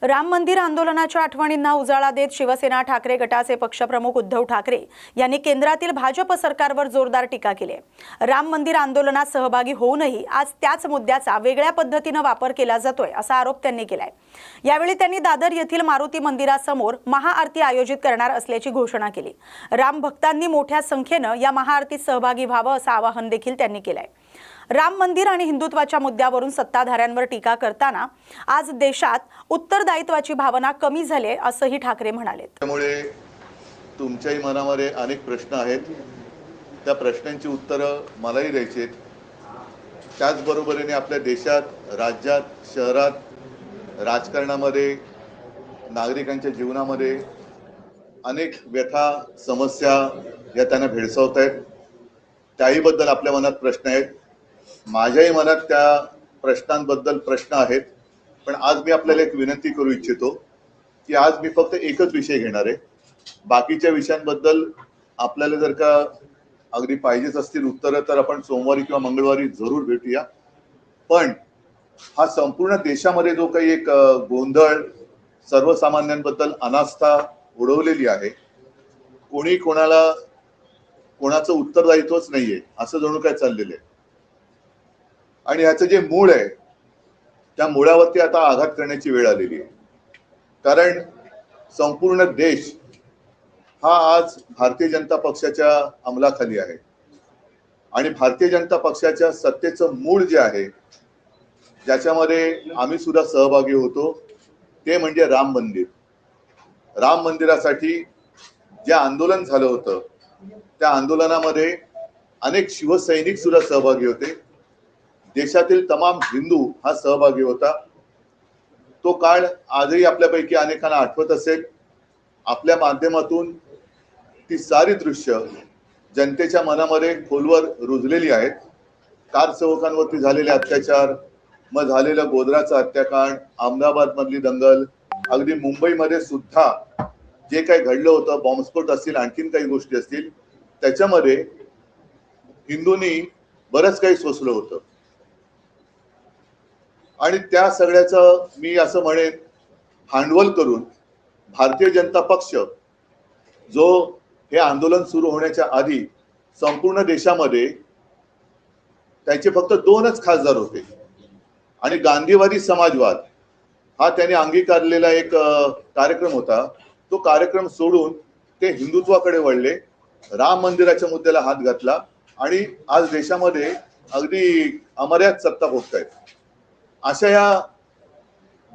राम मंदिर आंदोलनाच्या आठवणींना उजाळा देत शिवसेना ठाकरे गटाचे पक्षप्रमुख उद्धव ठाकरे यांनी केंद्रातील भाजप सरकारवर जोरदार टीका केली आहे। राम मंदिर आंदोलनात सहभागी होऊनही आज त्याच मुद्द्याचा वेगळ्या पद्धतीने वापर केला जातोय असा आरोप त्यांनी केलाय। यावेळी त्यांनी दादर येथील मारुती मंदिरासमोर महाआरती आयोजित करणार असल्याची घोषणा केली। राम भक्तांनी मोठ्या संख्येने या महाआरतीत सहभागी व्हावं असं आवाहन देखील त्यांनी केलंय। राम मंदिर आणि हिंदुत्वाच्या मुद्द्यावरून सत्ताधाऱ्यांवर टीका करताना आज देशात उत्तरदायित्वाची भावना कमी झाली असंही ठाकरे म्हणाले। त्यामुळे तुमच्याही मनामध्ये अनेक प्रश्न आहेत, त्या प्रश्नांची उत्तरं मलाही द्यायची आहेत। त्याचबरोबरीने आपल्या देशात, राज्यात, शहरात, राजकारणामध्ये, नागरिकांच्या जीवनामध्ये अनेक व्यथा, समस्या या त्यांना भेडसावत आहेत। त्याहीबद्दल आपल्या मनात प्रश्न आहेत। माझ्याही मनात त्या प्रश्नांबद्दल प्रश्न आहेत। पण आज मी आपल्याला एक विनंती करू इच्छितो की आज मी फक्त एकच विषय घेणार आहे। बाकीच्या विषयांबद्दल आपल्याला जर का अगदी पाहिजेच असतील उत्तरं तर आपण सोमवारी किंवा मंगळवारी जरूर भेटूया। पण हा संपूर्ण देशामध्ये जो काही एक गोंधळ, सर्वसामान्यांबद्दल अनास्था उडवलेली आहे, कोणी कोणाचं उत्तरदायित्वच नाहीये असं जणू काय चाललेलं आहे। आणि याचं जे मूळ आहे त्या मुळावरती आता आघात करण्याची वेळ आलेली आहे। कारण संपूर्ण देश हा आज भारतीय जनता पक्षाच्या अंमलाखाली आहे आणि भारतीय जनता पक्षाच्या सत्तेचं मूळ जे आहे, ज्याच्यामध्ये आम्ही सुद्धा सहभागी होतो, ते म्हणजे राम मंदिर। राम मंदिरासाठी जे आंदोलन झालं होतं त्या आंदोलनामध्ये अनेक शिवसैनिक सुद्धा सहभागी होते। देशातील तमाम हिंदू हा सहभागी होता। तो काळ आजही आपल्यापैकी अनेकांना आठवत असेल। आपल्या माध्यमातून ती सारी दृश्य जनतेच्या मनामध्ये खोलवर रुजलेली आहेत। कारसेवकांवरती झालेले अत्याचार, मग झालेलं गोधराचं हत्याकांड, अहमदाबाद मधली दंगल, अगदी मुंबईमध्ये सुद्धा जे काही घडलं होतं, बॉम्बस्फोट असतील, आणखीन काही गोष्टी असतील, त्याच्यामध्ये हिंदूंनी बरंच काही सोसलं होतं। आणि त्या सगळ्याचं मी असं म्हणेन भांडवल करून भारतीय जनता पक्ष, जो हे आंदोलन सुरू होण्याच्या आधी संपूर्ण देशामध्ये त्याचे फक्त 2च खासदार होते आणि गांधीवादी समाजवाद हा त्याने अंगीकारलेला एक कार्यक्रम होता। तो कार्यक्रम सोडून ते हिंदुत्वाकडे वळले, राम मंदिराच्या मुद्द्याला हात घातला आणि आज देशामध्ये अगदी अमर्याद सत्ता भोगतायत। अशा या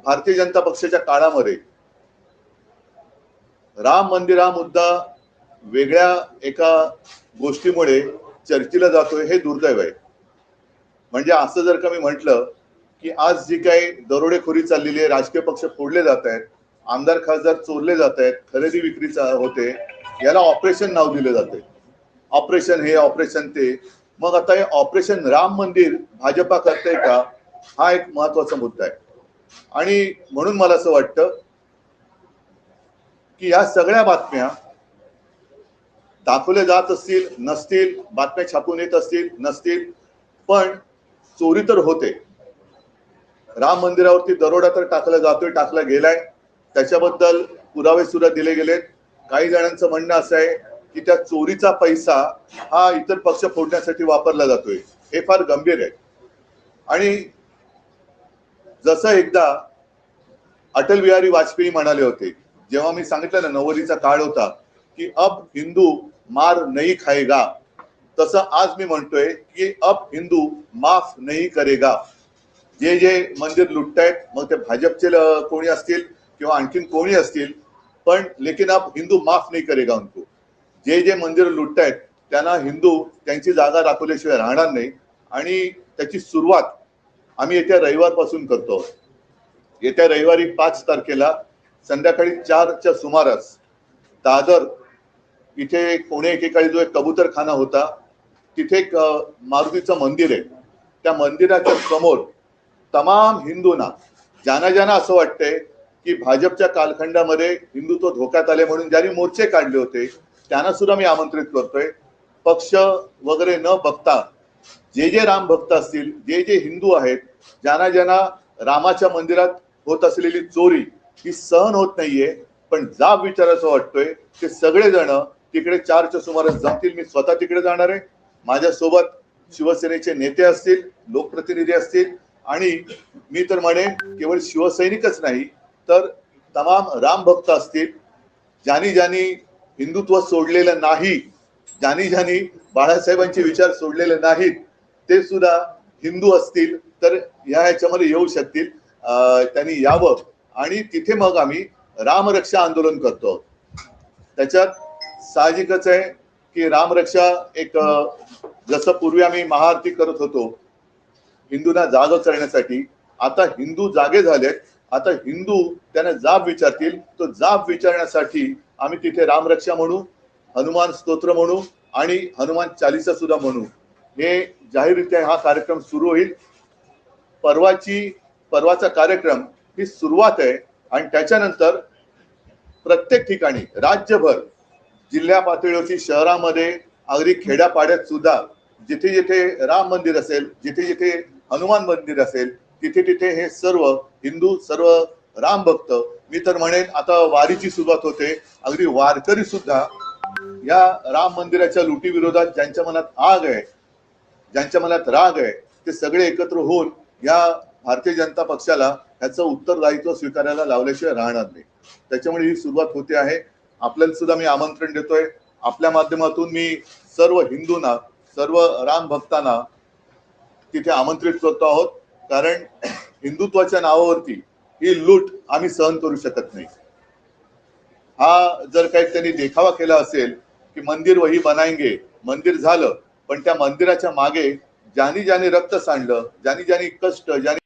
भारतीय जनता पक्षाच्या काळामध्ये राम मंदिर हा मुद्दा वेगळ्या एका गोष्टीमुळे चर्चेला जातोय, हे दुर्दैव आहे। म्हणजे असं जर का मी म्हटलं की आज जी काही दरोडेखोरी चाललेली आहे, राजकीय पक्ष फोडले जात आहेत, आमदार खासदार चोरले जात आहेत, खरेदी विक्री होते, याला ऑपरेशन नाव दिले जाते। ऑपरेशन हे, ऑपरेशन ते। मग आता हे ऑपरेशन राम मंदिर भाजपा करते का, हा एक महत्वाचा मुद्दा आहे। आणि म्हणून मला असं वाटतं की या सगळ्या बातम्या दाखवल्या जात असतील, नसतील, बातम्या छापून येत असतील, नसतील, पण चोरी तर होते। राम मंदिरावरती दरोडा तर टाकला गेलाय, त्याच्याबद्दल पुरावे सुद्धा दिले गेलेत। काही जणांचं म्हणणं असं आहे की त्या चोरीचा पैसा हा इतर पक्ष फोडण्यासाठी वापरला जातोय, हे फार गंभीर आहे। आणि जसं एकदा अटल बिहारी वाजपेयी म्हणाले होते, जेव्हा मी सांगितलं ना 90चा काळ होता, की अब हिंदू मार नहीं खाएगा, तसं आज मी म्हणतोय की अब हिंदू माफ नहीं करेगा। जे जे मंदिर लुटतायत, मग ते भाजपचे कोणी असतील किंवा आणखीन कोणी असतील, पण लेकिन अब हिंदू माफ नहीं करेगा उनको। जे जे मंदिर लुटतायत त्यांना हिंदू त्यांची जागा दाखवल्याशिवाय राहणार नाही। आणि त्याची सुरुवात आम्ही येत्या रविवारपासून करतो। येत्या रविवारी 5 तारखेला संध्याकाळी 4च्या सुमारास दादर इथे पुणे एकेकाळी जो एक कबूतरखाना होता, तिथे एक मारुतीचं मंदिर आहे। त्या मंदिराच्या समोर तमाम हिंदूंना, ज्यांना असं वाटतंय की भाजपच्या कालखंडामध्ये हिंदुत्व धोक्यात आले म्हणून ज्यांनी मोर्चे काढले होते, त्यांना सुद्धा मी आमंत्रित करतोय। पक्ष वगैरे न बघता जे जे राम भक्त असतील, जे जे हिंदू आहेत, ज्यांना रामाच्या मंदिरात होत असलेली चोरी ही सहन होत नाहीये. पण जाब विचारायचा वाटतोय ते सगळेजण तिकडे 4च्या सुमारास जमतील. मी स्वतः तिकडे जाणार आहे. माझ्यासोबत शिवसेनेचे नेते असतील, लोकप्रतिनिधी असतील आणि मी तर म्हणेन केवळ शिवसैनिकच नाही तर तमाम राम भक्त असतील. ज्यांनी ज्यांनी हिंदुत्व सोडलेलं नाही, ज्यांनी ज्यांनी बाळासाहेबांचे विचार सोडलेले नाहीत, ते सुद्धा हिंदू असतील तर ह्याच्यामध्ये येऊ शकतील. त्यांनी यावं आणि तिथे मग आम्ही रामरक्षा आंदोलन करतो. त्याच्यात साहजिकच आहे की रामरक्षा एक जसं पूर्वी आम्ही महाआरती करत होतो हिंदूंना जाग करण्यासाठी, आता हिंदू जागे झालेत. आता हिंदू त्यांना जाब विचारतील. तो जाब विचारण्यासाठी आम्ही तिथे रामरक्षा म्हणू, हनुमान स्तोत्र म्हणू आणि हनुमान चालीसा सुद्धा म्हणू. हे जाहीररित्या हा कार्यक्रम सुरू होईल. परवाचा कार्यक्रम ही सुरुवात आहे आणि त्याच्यानंतर प्रत्येक ठिकाणी राज्यभर जिल्हा पातळीवरची शहरामध्ये अगदी खेड्यापाड्यात सुद्धा जिथे जिथे राम मंदिर असेल, जिथे जिथे हनुमान मंदिर असेल, तिथे तिथे हे सर्व हिंदू, सर्व राम भक्त, मी तर म्हणेन आता वारीची सुरुवात होते. अगदी वारकरी सुद्धा या राम मंदिराच्या लुटी विरोधात ज्यांच्या मनात आग आहे, ज्यांच्या मनात राग आहे, ते सगळे एकत्र होऊन या भारतीय जनता पक्षाला ह्याचं उत्तरदायित्व स्वीकारायला लावल्याशिवाय राहणार नाही. त्याच्यामुळे ही सुरुवात होते आहे. आपल्याला सुद्धा मी आमंत्रण देतोय. आपल्या माध्यमातून मी सर्व हिंदूंना, सर्व राम भक्तांना तिथे आमंत्रित करतो आहोत. कारण हिंदुत्वाच्या नावावरती ही लूट आम्ही सहन करू शकत नाही. हा जर काही त्यांनी देखावा केला असेल की मंदिर वही बनाएंगे, मंदिर झालं, पण त्या मंदिराच्या मागे ज्यांनी ज्यांनी रक्त सांडलं, ज्यांनी ज्यांनी कष्ट, ज्यांनी